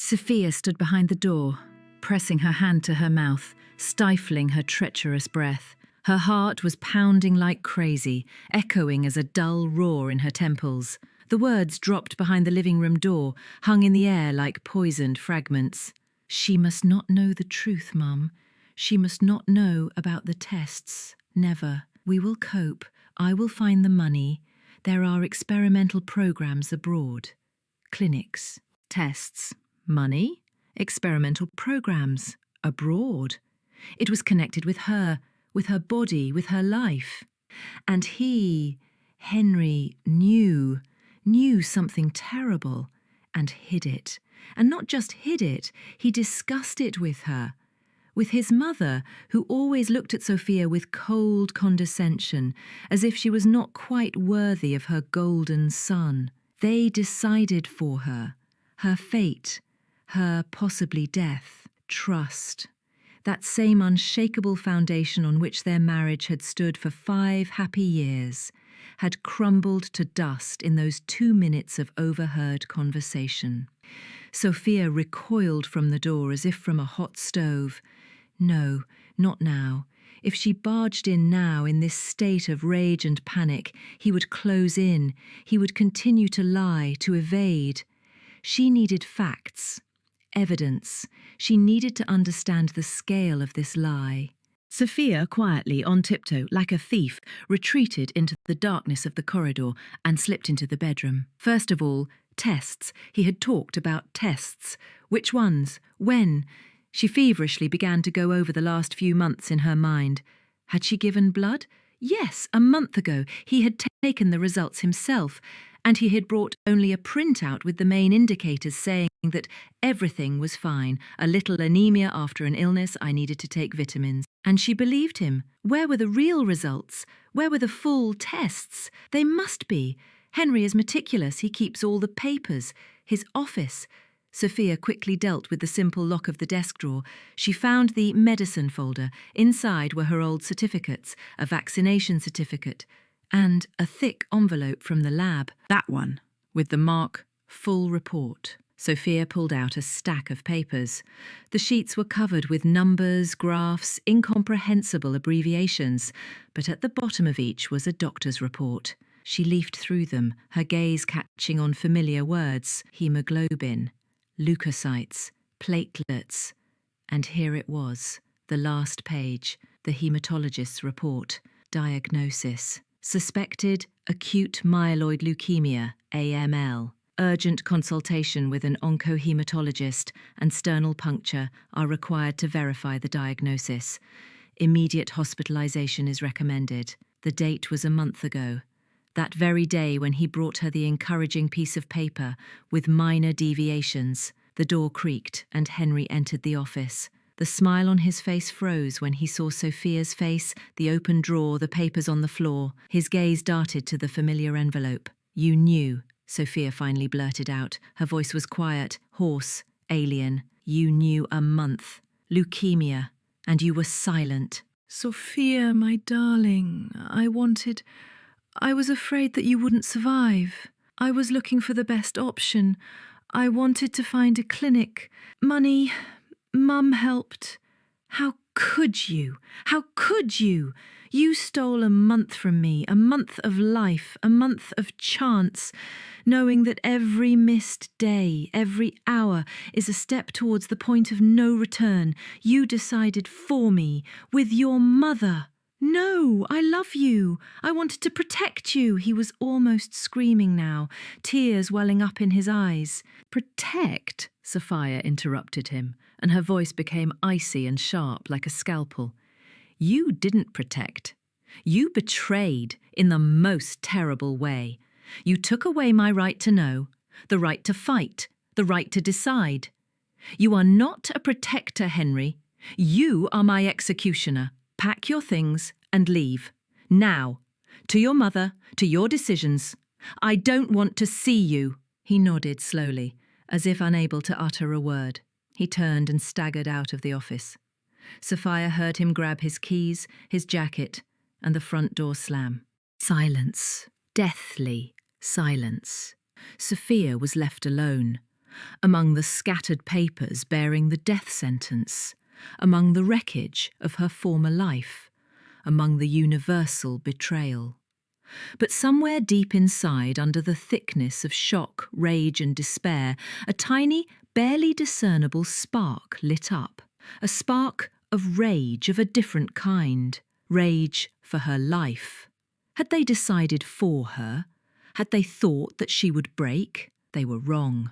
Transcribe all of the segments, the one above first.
Sophia stood behind the door, pressing her hand to her mouth, stifling her treacherous breath. Her heart was pounding like crazy, echoing as a dull roar in her temples. The words dropped behind the living room door, hung in the air like poisoned fragments. She must not know the truth, Mum. She must not know about the tests. Never. We will cope. I will find the money. There are experimental programs abroad. Clinics. Tests. Money. Experimental programs. Abroad. It was connected with her body, with her life. And he, Henry, knew something terrible and hid it. And not just hid it, he discussed it with her. With his mother, who always looked at Sophia with cold condescension, as if she was not quite worthy of her golden son. They decided for her fate, her possibly death. Trust. That same unshakable foundation on which their marriage had stood for 5 happy years, had crumbled to dust in those 2 minutes of overheard conversation. Sophia recoiled from the door as if from a hot stove. No, not now. If she barged in now in this state of rage and panic, he would close in. He would continue to lie, to evade. She needed facts, evidence. She needed to understand the scale of this lie. Sophia, quietly, on tiptoe, like a thief, retreated into the darkness of the corridor and slipped into the bedroom. First of all, tests. He had talked about tests. Which ones? When? She feverishly began to go over the last few months in her mind. Had she given blood? Yes, a month ago. He had taken the results himself, and he had brought only a printout with the main indicators saying that everything was fine. A little anemia after an illness, I needed to take vitamins. And she believed him. Where were the real results? Where were the full tests? They must be. Henry is meticulous. He keeps all the papers. His office. Sophia quickly dealt with the simple lock of the desk drawer. She found the medicine folder. Inside were her old certificates, a vaccination certificate, and a thick envelope from the lab. That one, with the mark, full report. Sophia pulled out a stack of papers. The sheets were covered with numbers, graphs, incomprehensible abbreviations, but at the bottom of each was a doctor's report. She leafed through them, her gaze catching on familiar words: hemoglobin, leukocytes, platelets. And here it was, the last page, the hematologist's report. Diagnosis: suspected acute myeloid leukemia, AML. Urgent consultation with an oncohematologist and sternal puncture are required to verify the diagnosis. Immediate hospitalization is recommended. The date was a month ago. That very day when he brought her the encouraging piece of paper with minor deviations. The door creaked and Henry entered the office. The smile on his face froze when he saw Sophia's face, the open drawer, the papers on the floor. His gaze darted to the familiar envelope. You knew, Sophia finally blurted out. Her voice was quiet, hoarse, alien. You knew a month. Leukemia. And you were silent. Sophia, my darling, I was afraid that you wouldn't survive. I was looking for the best option. I wanted to find a clinic. Money. Mum helped. How could you? How could you? You stole a month from me, a month of life, a month of chance, knowing that every missed day, every hour is a step towards the point of no return. You decided for me, with your mother. No, I love you. I wanted to protect you. He was almost screaming now, tears welling up in his eyes. Protect? Sophia interrupted him, and her voice became icy and sharp like a scalpel. You didn't protect. You betrayed in the most terrible way. You took away my right to know, the right to fight, the right to decide. You are not a protector, Henry. You are my executioner. Pack your things and leave. Now. To your mother, to your decisions. I don't want to see you. He nodded slowly, as if unable to utter a word. He turned and staggered out of the office. Sophia heard him grab his keys, his jacket, and the front door slam. Silence. Deathly silence. Sophia was left alone. among the scattered papers bearing the death sentence, among the wreckage of her former life, among the universal betrayal. But somewhere deep inside, under the thickness of shock, rage and despair, a tiny, barely discernible spark lit up. A spark of rage of a different kind. Rage for her life. Had they decided for her? Had they thought that she would break? They were wrong.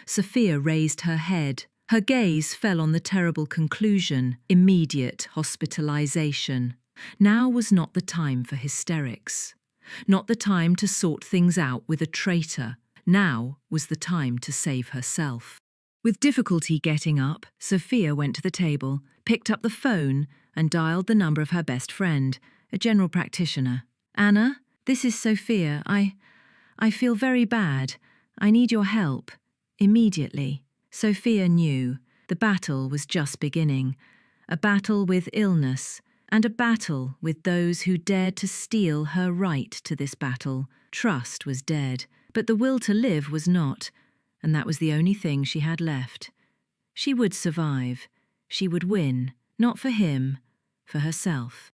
Sophia raised her head. Her gaze fell on the terrible conclusion: immediate hospitalization. Now was not the time for hysterics. Not the time to sort things out with a traitor. Now was the time to save herself. With difficulty getting up, Sophia went to the table, picked up the phone, and dialed the number of her best friend, a general practitioner. "Anna, this is Sophia. I feel very bad. I need your help. Immediately." Sophia knew the battle was just beginning. A battle with illness, and a battle with those who dared to steal her right to this battle. Trust was dead, but the will to live was not, and that was the only thing she had left. She would survive. She would win, not for him, for herself.